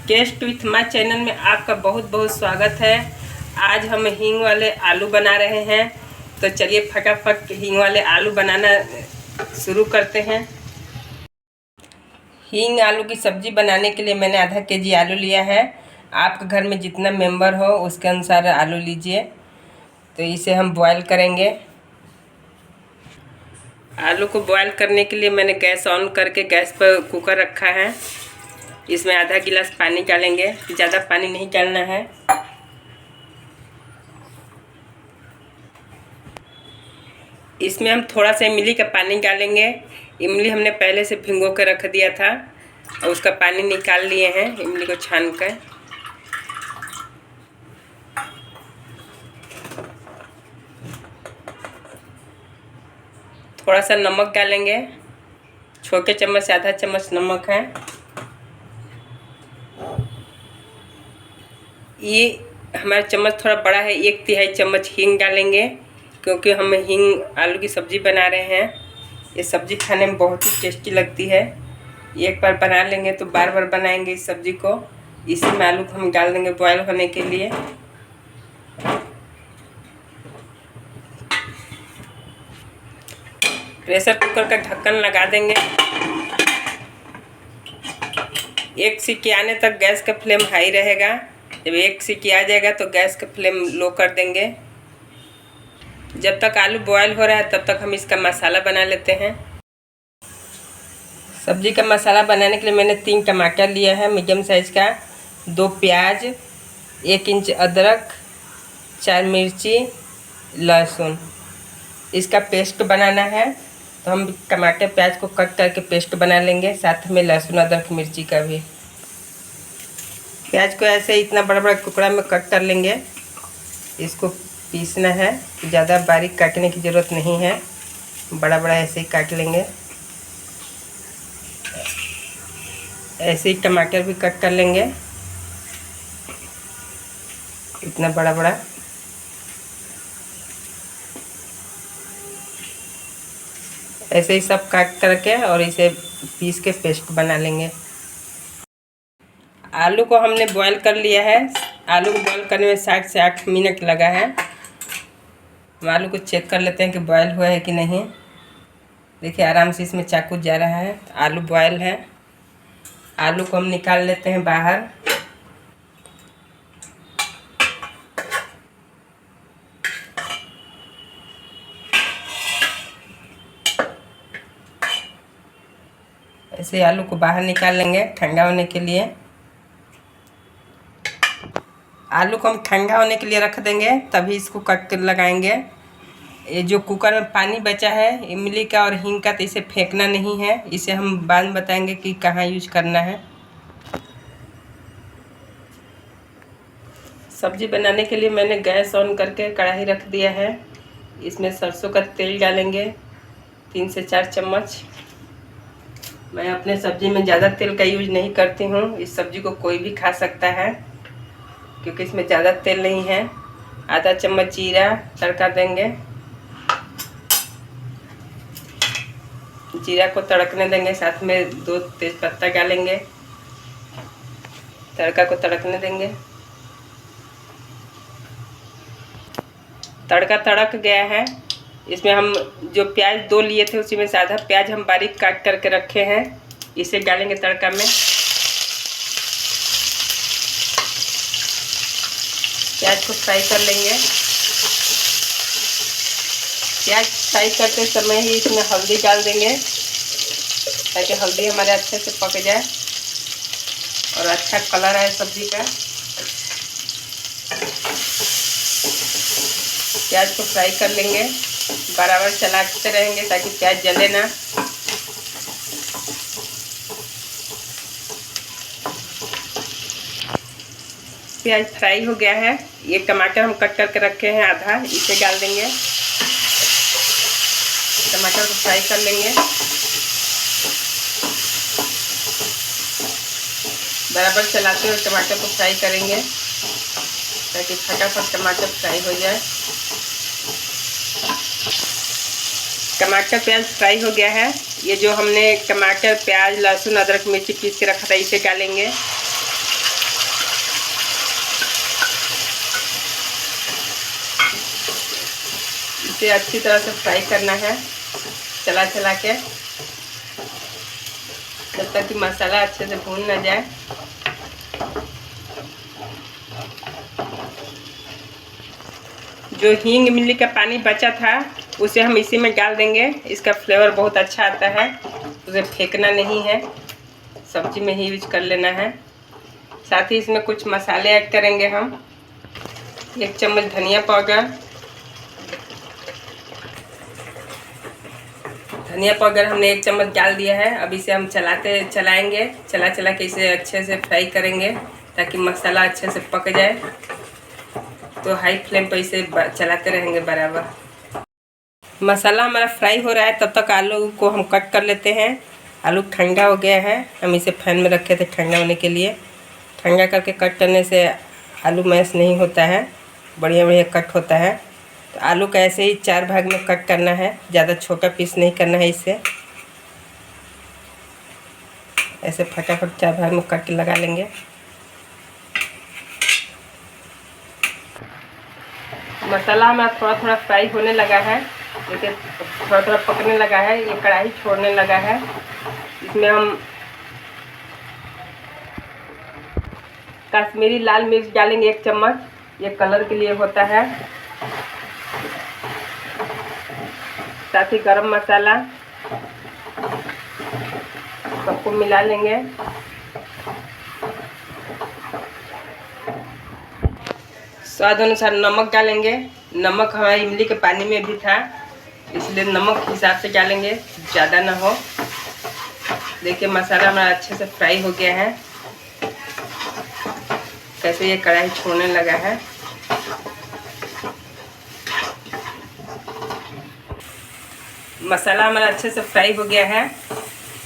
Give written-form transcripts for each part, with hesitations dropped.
Test with my channel में आपका बहुत बहुत स्वागत है। आज हम हींग वाले आलू बना रहे हैं, तो चलिए फटाफट हींग वाले आलू बनाना शुरू करते हैं। हींग आलू की सब्ज़ी बनाने के लिए मैंने आधा केजी आलू लिया है। आपके घर में जितना मेंबर हो उसके अनुसार आलू लीजिए। तो इसे हम बॉयल करेंगे। आलू को बॉयल करने के लिए मैंने गैस ऑन करके गैस पर कुकर रखा है। इसमें आधा गिलास पानी डालेंगे, ज़्यादा पानी नहीं डालना है। इसमें हम थोड़ा सा इमली का पानी डालेंगे। इमली हमने पहले से भिगो कर रख दिया था और उसका पानी निकाल लिए हैं, इमली को छान कर। थोड़ा सा नमक डालेंगे, छोटे चम्मच से आधा चम्मच नमक है। ये हमारा चम्मच थोड़ा बड़ा है, 1/3 चम्मच हींग डालेंगे, क्योंकि हम हींग आलू की सब्ज़ी बना रहे हैं। ये सब्ज़ी खाने में बहुत ही टेस्टी लगती है। एक बार बना लेंगे तो बार बार बनाएंगे इस सब्ज़ी को। इसी में आलू को हम डाल देंगे बॉयल होने के लिए। प्रेशर कुकर का ढक्कन लगा देंगे। एक सीटी आने तक गैस का फ्लेम हाई रहेगा। जब एक सीटी आ जाएगा तो गैस का फ्लेम लो कर देंगे। जब तक आलू बॉयल हो रहा है तब तक हम इसका मसाला बना लेते हैं। सब्जी का मसाला बनाने के लिए मैंने 3 टमाटर लिया है मीडियम साइज़ का, 2 प्याज, 1 इंच अदरक, 4 मिर्ची, लहसुन। इसका पेस्ट बनाना है, तो हम टमाटर प्याज को कट करके पेस्ट बना लेंगे, साथ में लहसुन अदरक मिर्ची का भी। प्याज को ऐसे इतना बड़ा बड़ा टुकड़ा में कट कर लेंगे। इसको पीसना है, ज़्यादा बारीक काटने की ज़रूरत नहीं है, बड़ा बड़ा ऐसे ही काट लेंगे। ऐसे ही टमाटर भी कट कर लेंगे, इतना बड़ा बड़ा। ऐसे ही सब काट करके और इसे पीस के पेस्ट बना लेंगे। आलू को हमने बॉईल कर लिया है। आलू को बॉईल करने में 7 से 8 मिनट लगा है। हम आलू को चेक कर लेते हैं कि बॉयल हुआ है कि नहीं। देखिए आराम से इसमें चाकू जा रहा है, आलू बॉयल है। आलू को हम निकाल लेते हैं बाहर। ऐसे आलू को बाहर निकाल लेंगे ठंडा होने के लिए। आलू को हम ठंडा होने के लिए रख देंगे, तभी इसको कट कर लगाएंगे। ये जो कुकर में पानी बचा है इमली का और हींग का, तो इसे फेंकना नहीं है। इसे हम बाद में बताएंगे कि कहाँ यूज करना है। सब्जी बनाने के लिए मैंने गैस ऑन करके कढ़ाई रख दिया है। इसमें सरसों का तेल डालेंगे, 3 से 4 चम्मच। मैं अपने सब्जी में ज़्यादा तेल का यूज नहीं करती हूँ। इस सब्जी को कोई भी खा सकता है क्योंकि इसमें ज़्यादा तेल नहीं है। आधा चम्मच जीरा तड़का देंगे। जीरा को तड़कने देंगे, साथ में 2 तेज़पत्ता डालेंगे। तड़का को तड़कने देंगे। तड़का तड़क गया है। इसमें हम जो प्याज 2 लिए थे उसी में से आधा प्याज हम बारीक काट करके रखे हैं, इसे डालेंगे तड़का में। प्याज को फ्राई कर लेंगे। प्याज फ्राई करते समय ही इसमें हल्दी डाल देंगे, ताकि हल्दी हमारे अच्छे से पक जाए और अच्छा कलर आए सब्जी का। प्याज को फ्राई कर लेंगे, बराबर चलाते रहेंगे ताकि प्याज जले ना। प्याज फ्राई हो गया है। ये टमाटर हम कट करके रखे हैं आधा, इसे डाल देंगे। टमाटर को फ्राई कर लेंगे, बराबर चलाते हुए टमाटर को फ्राई करेंगे ताकि फटाफट टमाटर फ्राई हो जाए। टमाटर प्याज फ्राई हो गया है। ये जो हमने टमाटर प्याज लहसुन अदरक मिर्ची पीस के रखा था इसे डालेंगे। इसे अच्छी तरह से फ्राई करना है, चला चला के, जब तक कि मसाला अच्छे से भून ना जाए। जो हींग इमली का पानी बचा था उसे हम इसी में डाल देंगे। इसका फ्लेवर बहुत अच्छा आता है, उसे फेंकना नहीं है, सब्जी में ही यूज कर लेना है। साथ ही इसमें कुछ मसाले ऐड करेंगे हम। 1 चम्मच धनिया पाउडर, हमने 1 चम्मच डाल दिया है। अब इसे हम चलाएंगे, चला चला के इसे अच्छे से फ्राई करेंगे ताकि मसाला अच्छे से पक जाए। तो हाई फ्लेम पर इसे चलाते रहेंगे बराबर। मसाला हमारा फ्राई हो रहा है, तब तक आलू को हम कट कर लेते हैं। आलू ठंडा हो गया है, हम इसे फैन में रखे थे ठंडा होने के लिए। ठंडा करके कट करने से आलू मैश नहीं होता है, बढ़िया बढ़िया कट होता है। तो आलू का ऐसे ही 4 भाग में कट करना है, ज़्यादा छोटा पीस नहीं करना है। इसे ऐसे फटाफट 4 भाग में कट के लगा लेंगे। मसाला हमारा थोड़ा थोड़ा फ्राई होने लगा है, देखिए थोड़ा थोड़ा पकने लगा है, ये कढ़ाई छोड़ने लगा है। इसमें हम कश्मीरी लाल मिर्च डालेंगे 1 चम्मच, ये कलर के लिए होता है। साथ ही गरम मसाला, सबको मिला लेंगे। स्वाद अनुसार नमक डालेंगे। नमक हमारे इमली के पानी में भी था, इसलिए नमक हिसाब से डालेंगे, ज़्यादा ना हो। देखिए मसाला हमारा अच्छे से फ्राई हो गया है, कैसे ये कढ़ाई छोड़ने लगा है। मसाला हमारा अच्छे से फ्राई हो गया है।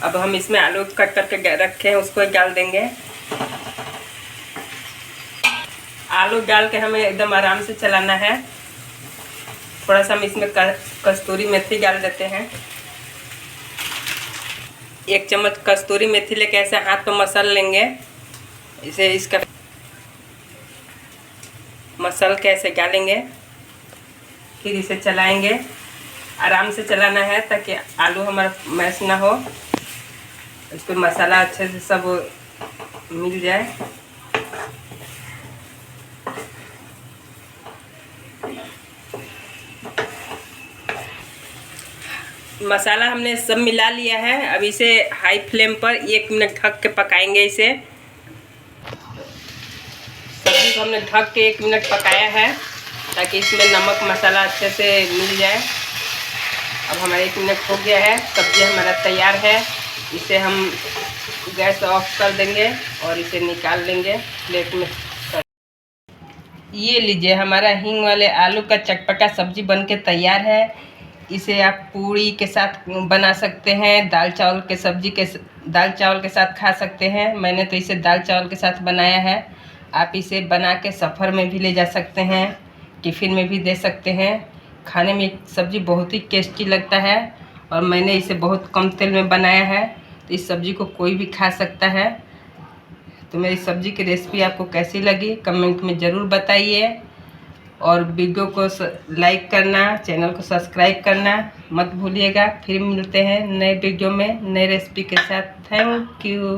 अब हम इसमें आलू कट करके रखे हैं उसको डाल देंगे। आलू डाल के हमें एकदम आराम से चलाना है। थोड़ा सा हम इसमें कस्तूरी मेथी डाल देते हैं। 1 चम्मच कस्तूरी मेथी लेके ऐसे हाथ पे मसल लेंगे। इसे इसका मसल के ऐसे डालेंगे, फिर इसे चलाएंगे। आराम से चलाना है ताकि आलू हमारा मैश ना हो, इस पर मसाला अच्छे से सब मिल जाए। मसाला हमने सब मिला लिया है। अब इसे हाई फ्लेम पर 1 मिनट ढक के पकाएंगे। इसे सब्जी को हमने ढक के 1 मिनट पकाया है ताकि इसमें नमक मसाला अच्छे से मिल जाए। अब हमारा 1 मिनट हो गया है, सब्जी हमारा तैयार है। इसे हम गैस ऑफ कर देंगे और इसे निकाल लेंगे प्लेट में। ये लीजिए हमारा हींग वाले आलू का चटपटा सब्जी बनके तैयार है। इसे आप पूड़ी के साथ बना सकते हैं, दाल चावल के साथ खा सकते हैं। मैंने तो इसे दाल चावल के साथ बनाया है। आप इसे बना के सफ़र में भी ले जा सकते हैं, टिफ़िन में भी दे सकते हैं। खाने में सब्ज़ी बहुत ही टेस्टी लगता है और मैंने इसे बहुत कम तेल में बनाया है, तो इस सब्ज़ी को कोई भी खा सकता है। तो मेरी सब्ज़ी की रेसिपी आपको कैसी लगी कमेंट में ज़रूर बताइए, और वीडियो को लाइक करना, चैनल को सब्सक्राइब करना मत भूलिएगा। फिर मिलते हैं नए वीडियो में नए रेसिपी के साथ। Thank you.